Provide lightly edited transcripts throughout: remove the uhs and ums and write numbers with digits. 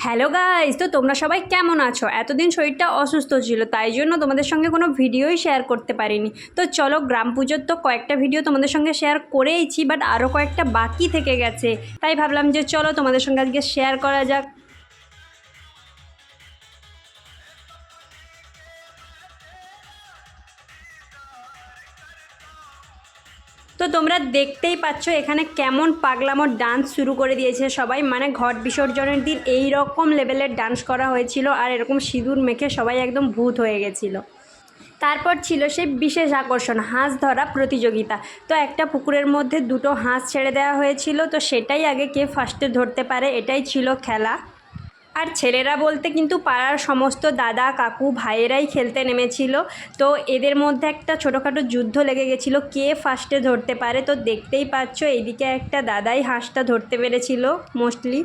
Hello guys, তো তোমরা সবাই কেমন আছো? এতদিন শরীরটা অসুস্থ ছিল, তাই জন্য তোমাদের সঙ্গে কোনো ভিডিওই শেয়ার করতে পারিনি। তো চলো, গ্রাম পুজোর তো কয়েকটা ভিডিও তোমাদের সঙ্গে শেয়ার করেইছি, বাট আরও কয়েকটা বাকি থেকে গেছে। তাই ভাবলাম যে চলো তোমাদের সঙ্গে আজকে শেয়ার করা যাক। তো তোমরা দেখতেই পাচ্ছ এখানে কেমন পাগলামোর ডান্স শুরু করে দিয়েছে সবাই। মানে ঘট বিসর্জনের দিন এই রকম লেভেলের ডান্স করা হয়েছিল, আর এরকম সিঁদুর মেখে সবাই একদম ভূত হয়ে গেছিলো। তারপর ছিল সেই বিশেষ আকর্ষণ, হাঁস ধরা প্রতিযোগিতা। তো একটা পুকুরের মধ্যে দুটো হাঁস ছেড়ে দেওয়া হয়েছিল, তো সেটাই আগে কে ফার্স্টে ধরতে পারে এটাই ছিল খেলা। আর ছেলেরা বলতে কিন্তু পাড়ার সমস্ত দাদা কাকু ভাইয়েরাই খেলতে নেমেছিল। তো এদের মধ্যে একটা ছোটোখাটো যুদ্ধ লেগে গেছিলো কে ফার্স্টে ধরতে পারে। তো দেখতেই পাচ্ছ এইদিকে একটা দাদাই হাঁসটা ধরতে পেরেছিল মোস্টলি।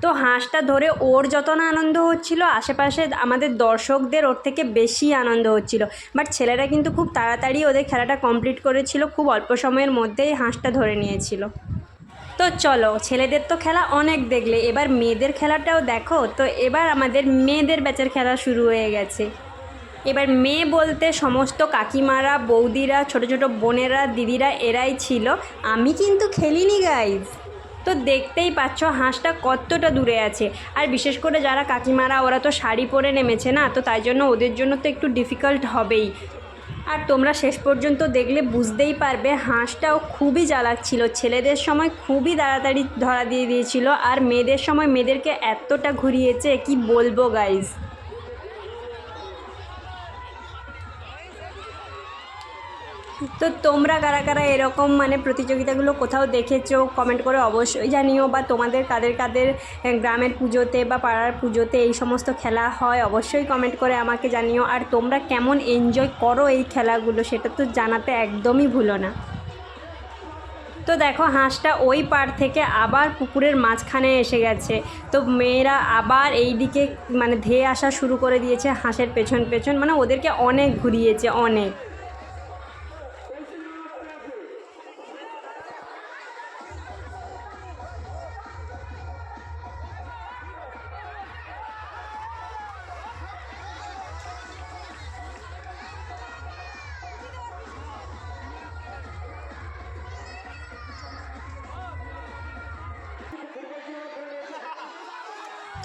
তো হাঁসটা ধরে ওর যত না আনন্দ হচ্ছিল, আশেপাশে আমাদের দর্শকদের ওর থেকে বেশি আনন্দ হচ্ছিল। বাট ছেলেরা কিন্তু খুব তাড়াতাড়ি ওদের খেলাটা কমপ্লিট করেছিল, খুব অল্প সময়ের মধ্যেই হাঁসটা ধরে নিয়েছিল। তো চলো, ছেলেদের তো খেলা অনেক দেখলে, এবার মেয়েদের খেলাটাও দেখো। তো এবার আমাদের মেয়েদের ব্যাচের খেলা শুরু হয়ে গেছে। এবার মেয়ে বলতে সমস্ত কাকিমারা বৌদিরা ছোট ছোট বোনেরা দিদিরা এরাই ছিল। আমি কিন্তু খেলিনি গাইজ। তো দেখতেই পাচ্ছ হাঁসটা কতটা দূরে আছে। আর বিশেষ করে যারা কাকিমারা ওরা তো শাড়ি পরে নেমেছে না, তো তাই জন্য ওদের জন্য তো একটু ডিফিকাল্ট হবেই। আর তোমরা শেষ পর্যন্ত দেখলে বুঝতেই পারবে হাঁসটাও খুবই জ্বালাচ্ছিল। ছেলেদের সময় খুবই তাড়াতাড়ি ধরা দিয়ে দিয়েছিল, আর মেয়েদের সময় মেয়েদেরকে এতটা ঘুরিয়েছে কি বলবো গাইজ। তো তোমরা কারা কারা এরকম মানে প্রতিযোগিতাগুলো কোথাও দেখেছো কমেন্ট করে অবশ্যই জানিও। বা তোমাদের কাদের কাদের গ্রামের পুজোতে বা পাড়ার পুজোতে এই সমস্ত খেলা হয় অবশ্যই কমেন্ট করে আমাকে জানিও। আর তোমরা কেমন এনজয় করো এই খেলাগুলো সেটা তো জানাতে একদমই ভুলো না। তো দেখো হাঁসটা ওই পাড় থেকে আবার পুকুরের মাঝখানে এসে গেছে। তো মেয়েরা আবার এই দিকে মানে ধেয়ে আসা শুরু করে দিয়েছে হাঁসের পেছন পেছন, মানে ওদেরকে অনেক ঘুরিয়েছে অনেক।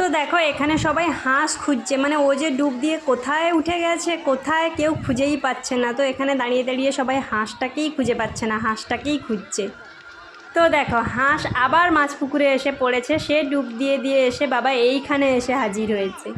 তো দেখো এখানে সবাই হাঁস খুঁজছে, মানে ও যে ডুব দিয়ে কোথায় উঠে গেছে কোথায় কেউ খুঁজেই পাচ্ছে না। তো এখানে দাঁড়িয়ে দাঁড়িয়ে সবাই হাঁসটাকেই খুঁজে পাচ্ছে না, হাঁসটাকেই খুঁজছে। তো দেখো হাঁস আবার মাছ পুকুরে এসে পড়েছে, সে ডুব দিয়ে দিয়ে এসে বাবা এইখানে এসে হাজির হয়েছে।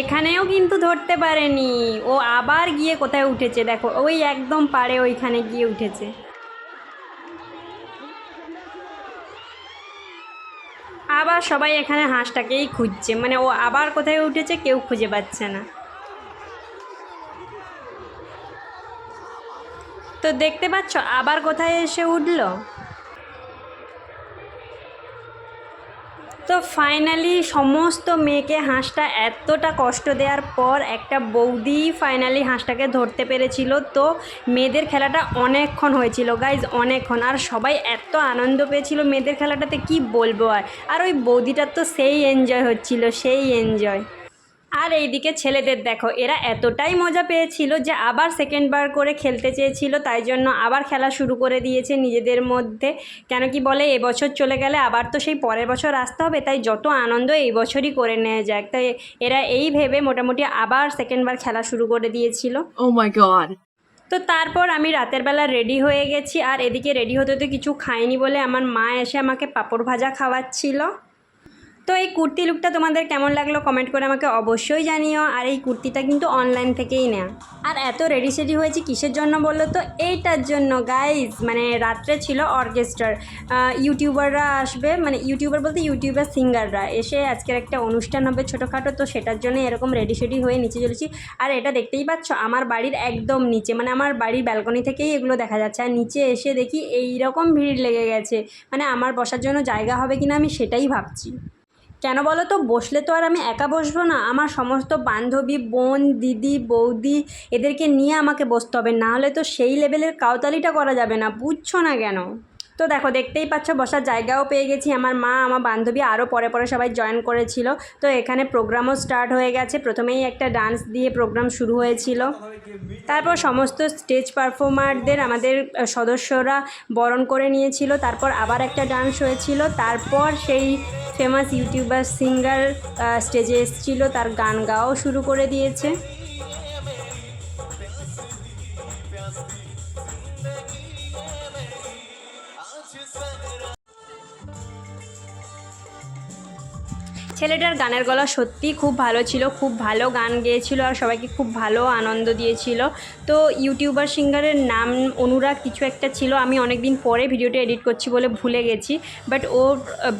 এখানেও কিন্তু ধরতে পারেনি, ও আবার গিয়ে কোথায় উঠেছে দেখো, ওই একদম পাড়ে ওইখানে গিয়ে উঠেছে। আবার সবাই এখানে হাঁসটাকেই খুঁজছে, মানে ও আবার কোথায় উঠেছে কেউ খুঁজে পাচ্ছে না। তো দেখতে পাচ্ছ আবার কোথায় এসে উঠলো। তো ফাইনালি সমস্ত মেয়েকে হাঁসটা এতটা কষ্ট দেওয়ার পর একটা বৌদি ফাইনালি হাঁসটাকে ধরতে পেরেছিল। তো মেয়েদের খেলাটা অনেকক্ষণ হয়েছিল গাইজ, অনেকক্ষণ। আর সবাই এত আনন্দ পেয়েছিল মেয়েদের খেলাটাতে কি বলবো। আর ওই বৌদিটার তো সেই এনজয় হচ্ছিল, সেই এনজয়। আর এইদিকে ছেলেদের দেখো, এরা এতটাই মজা পেয়েছিল যে আবার সেকেন্ডবার করে খেলতে চেয়েছিল, তাই জন্য আবার খেলা শুরু করে দিয়েছে নিজেদের মধ্যে। কেন কি বলে এবছর চলে গেলে আবার তো সেই পরের বছর আসতে হবে, তাই যত আনন্দ এই বছরই করে নেওয়া যাক। তাই এরা এই ভেবে মোটামুটি আবার সেকেন্ডবার খেলা শুরু করে দিয়েছিল। Oh my god. তো তারপর আমি রাতের বেলা রেডি হয়ে গেছি, আর এদিকে রেডি হতে তো কিছু খাইনি বলে আমার মা এসে আমাকে পাঁপড় ভাজা খাওয়াচ্ছিল। তো এই কুর্তি লুকটা তোমাদের কেমন লাগলো কমেন্ট করে আমাকে অবশ্যই জানিও। আর এই কুর্তিটা কিন্তু অনলাইন থেকেই নেওয়া। আর এত রেডি সেডি হয়েছি কিসের জন্য বললো তো এইটার জন্য গাইজ, মানে রাত্রে ছিল অর্কেস্ট্রার, ইউটিউবাররা আসবে, মানে ইউটিউবার বলতে ইউটিউবার সিঙ্গাররা এসে আজকের একটা অনুষ্ঠান হবে ছোটোখাটো, তো সেটার জন্য এরকম রেডি সেডি হয়ে নিচে চলেছি। আর এটা দেখতেই পাচ্ছ আমার বাড়ির একদম নিচে, মানে আমার বাড়ির ব্যালকনি থেকেই এগুলো দেখা যাচ্ছে। আর নিচে এসে দেখি এই রকম ভিড় লেগে গেছে, মানে আমার বসার জন্য জায়গা হবে কিনা আমি সেটাই ভাবছি। কেন বলো তো, বসলে তো আর আমি একা বসবো না, আমার সমস্ত বান্ধবী, বোন, দিদি, বৌদি এদেরকে নিয়ে আমাকে বসতে হবে, না হলে তো সেই লেভেলের কাউতালিটা করা যাবে না, বুঝছো না কেন? তো দেখো দেখতেই পাচ্ছ বসার জায়গাও পেয়ে গেছি। আমার মা, আমার বান্ধবী আরও পরে পরে সবাই জয়েন করেছিল। তো এখানে প্রোগ্রামও স্টার্ট হয়ে গেছে, প্রথমেই একটা ডান্স দিয়ে প্রোগ্রাম শুরু হয়েছিল। তারপর সমস্ত স্টেজ পারফর্মারদের আমাদের সদস্যরা বরণ করে নিয়েছিল। তারপর আবার একটা ডান্স হয়েছিল। তারপর সেই ফেমাস ইউটিউবার সিঙ্গার স্টেজে এসেছিলো, তার গান গাওয়াও শুরু করে দিয়েছে। ছেলেটার গানের গলা সত্যিই খুব ভালো ছিল, খুব ভালো গান গেয়েছিল আর সবাইকে খুব ভালো আনন্দ দিয়েছিল। তো ইউটিউবার সিঙ্গারের নাম অনুরাগ কিছু একটা ছিল, আমি অনেক দিন পরে ভিডিওটা এডিট করছি বলে ভুলে গেছি, বাট ওর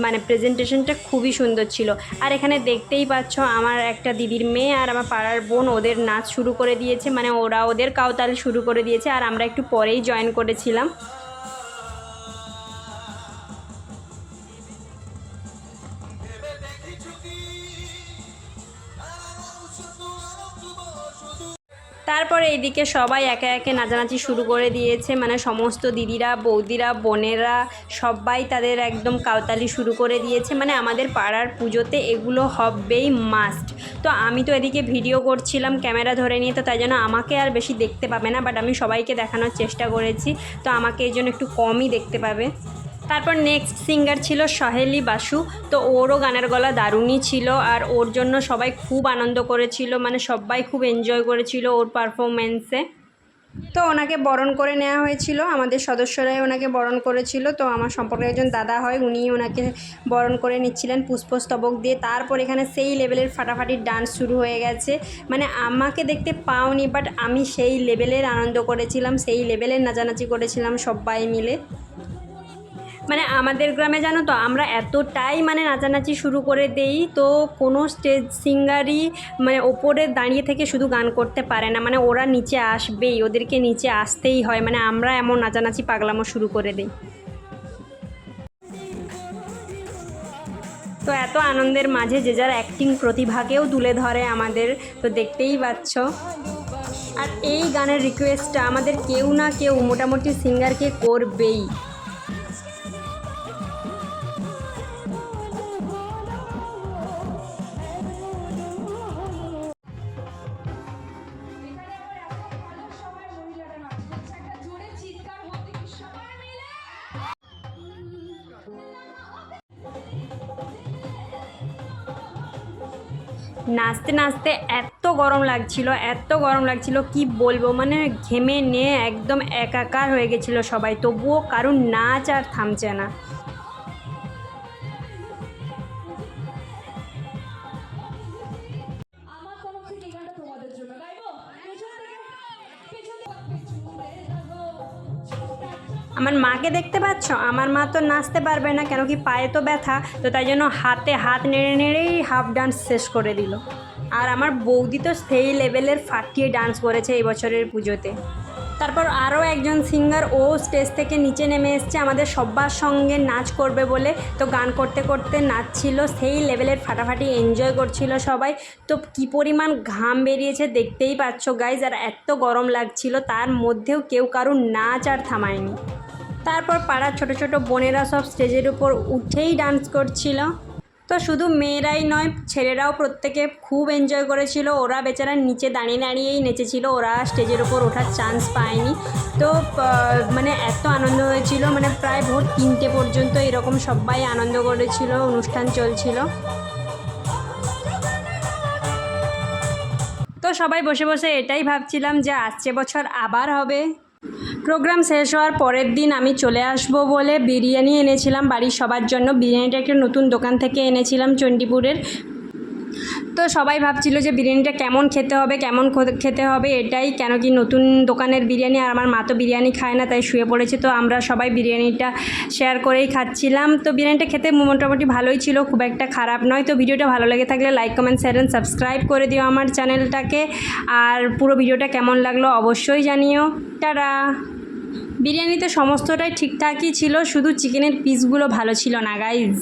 মানে প্রেজেন্টেশনটা খুবই সুন্দর ছিল। আর এখানে দেখতেই পাচ্ছ আমার একটা দিদির মেয়ে আর আমার পাড়ার বোন ওদের নাচ শুরু করে দিয়েছে, মানে ওরা ওদের কাউতাল শুরু করে দিয়েছে, আর আমরা একটু পরেই জয়েন করেছিলাম। তারপরে এইদিকে সবাই একে একে নাচানাচি শুরু করে দিয়েছে, মানে সমস্ত দিদিরা, বৌদিরা, বোনেরা সবাই তাদের একদম কাউতালি শুরু করে দিয়েছে। মানে আমাদের পাড়ার পুজোতে এগুলো হবেই মাস্ট। তো আমি তো এদিকে ভিডিও করছিলাম ক্যামেরা ধরে নিয়ে, তো তাই জন্য আমাকে আর বেশি দেখতে পাবে না, বাট আমি সবাইকে দেখানোর চেষ্টা করেছি, তো আমাকে এই জন্য একটু কমই দেখতে পাবে। তারপর নেক্সট সিঙ্গার ছিল সহেলি বাসু, তো ওরও গানের গলা দারুণই ছিল আর ওর জন্য সবাই খুব আনন্দ করেছিল, মানে সবাই খুব এনজয় করেছিল ওর পারফরমেন্সে। তো ওনাকে বরণ করে নেওয়া হয়েছিল, আমাদের সদস্যরাই ওনাকে বরণ করেছিল। তো আমার সম্পর্কে একজন দাদা হয়, উনিই ওনাকে বরণ করে নিচ্ছিলেন পুষ্পস্তবক দিয়ে। তারপর এখানে সেই লেভেলের ফাটাফাটি ডান্স শুরু হয়ে গেছে, মানে আমাকে দেখতে পাওনি, বাট আমি সেই লেভেলের আনন্দ করেছিলাম, সেই লেভেলের নাচানাচি করেছিলাম সবাই মিলে। মানে আমাদের গ্রামে জানো তো আমরা এতটাই মানে নাচানাচি শুরু করে দেই, তো কোনো স্টেজ সিঙ্গারই মানে ওপরে দাঁড়িয়ে থেকে শুধু গান করতে পারে না, মানে ওরা নিচে আসবেই, ওদেরকে নিচে আসতেই হয়, মানে আমরা এমন নাচানাচি পাগলামো শুরু করে দিই। তো এত আনন্দের মাঝে যে যার অ্যাক্টিং প্রতিভাকেও তুলে ধরে আমাদের, তো দেখতেই পাচ্ছ। আর এই গানের রিকোয়েস্টটা আমাদের কেউ না কেউ মোটামুটি সিঙ্গারকে করবেই। নাচতে নাচতে এত গরম লাগছিল, এত গরম লাগছিল কি বলবো, মানে ঘেমে নিয়ে একদম একাকার হয়ে গেছিলো সবাই, তবুও কারুর নাচ আর থামছে না। আমার মাকে দেখতে পাচ্ছ, আমার মা তো নাচতে পারবে না, কেন কি পায়ে তো ব্যথা, তো তাই জন্য হাতে হাত নেড়ে নেড়েই হাফ ডান্স শেষ করে দিল। আর আমার বৌদি তো সেই লেভেলের ফাটিয়ে ডান্স করেছে এই বছরের পুজোতে। তারপর আরও একজন সিঙ্গার ও স্টেজ থেকে নিচে নেমে এসছে আমাদের সবার সঙ্গে নাচ করবে বলে, তো গান করতে করতে নাচছিল, সেই লেভেলের ফাটাফাটি এনজয় করছিল সবাই। তো কী পরিমাণ ঘাম বেরিয়েছে দেখতেই পাচ্ছ গাইজ, আর এত গরম লাগছিল, তার মধ্যেও কেউ কারুর নাচ আর থামায়নি। তারপর পাড়ার ছোট ছোট বোনেরা সব স্টেজের উপর উঠেই ডান্স করছিল। তো শুধু মেয়েরাই নয়, ছেলেরাও প্রত্যেকে খুব এনজয় করেছিল, ওরা বেচারা নিচে দাঁড়িয়ে দাঁড়িয়েই নেচেছিল, ওরা স্টেজের ওপর ওঠার চান্স পায়নি। তো মানে এত আনন্দ হয়েছিল, মানে প্রায় ভোর 3টে পর্যন্ত এরকম সবাই আনন্দ করেছিল, অনুষ্ঠান চলছিল। তো সবাই বসে বসে এটাই ভাবছিলাম যে আসছে বছর আবার হবে। প্রোগ্রাম শেষ হওয়ার পরের দিন আমি চলে আসব বলে বিরিয়ানি এনেছিলাম বাড়ির সবার জন্য। বিরিয়ানিটা একটা নতুন দোকান থেকে এনেছিলাম চণ্ডীপুরের। তো সবাই ভাবছিল যে বিরিয়ানিটা কেমন খেতে হবে এটাই, কেন কি নতুন দোকানের বিরিয়ানি, আর আমার মা তো বিরিয়ানি খায় না, তাই শুয়ে পড়েছে। তো আমরা সবাই বিরিয়ানিটা শেয়ার করেই খাচ্ছিলাম। তো বিরিয়ানিটা খেতে মোটামুটি ভালোই ছিল, খুব একটা খারাপ নয়। তো ভিডিওটা ভালো লেগে থাকলে like, comment, share and subscribe করে দিও আমার চ্যানেলটাকে। আর পুরো ভিডিওটা কেমন লাগলো অবশ্যই জানিও। টাটা। বিরিয়ানিতে সমস্তটাই ঠিকঠাকই ছিল, শুধু চিকেনের পিসগুলো ভালো ছিল না গাইজ।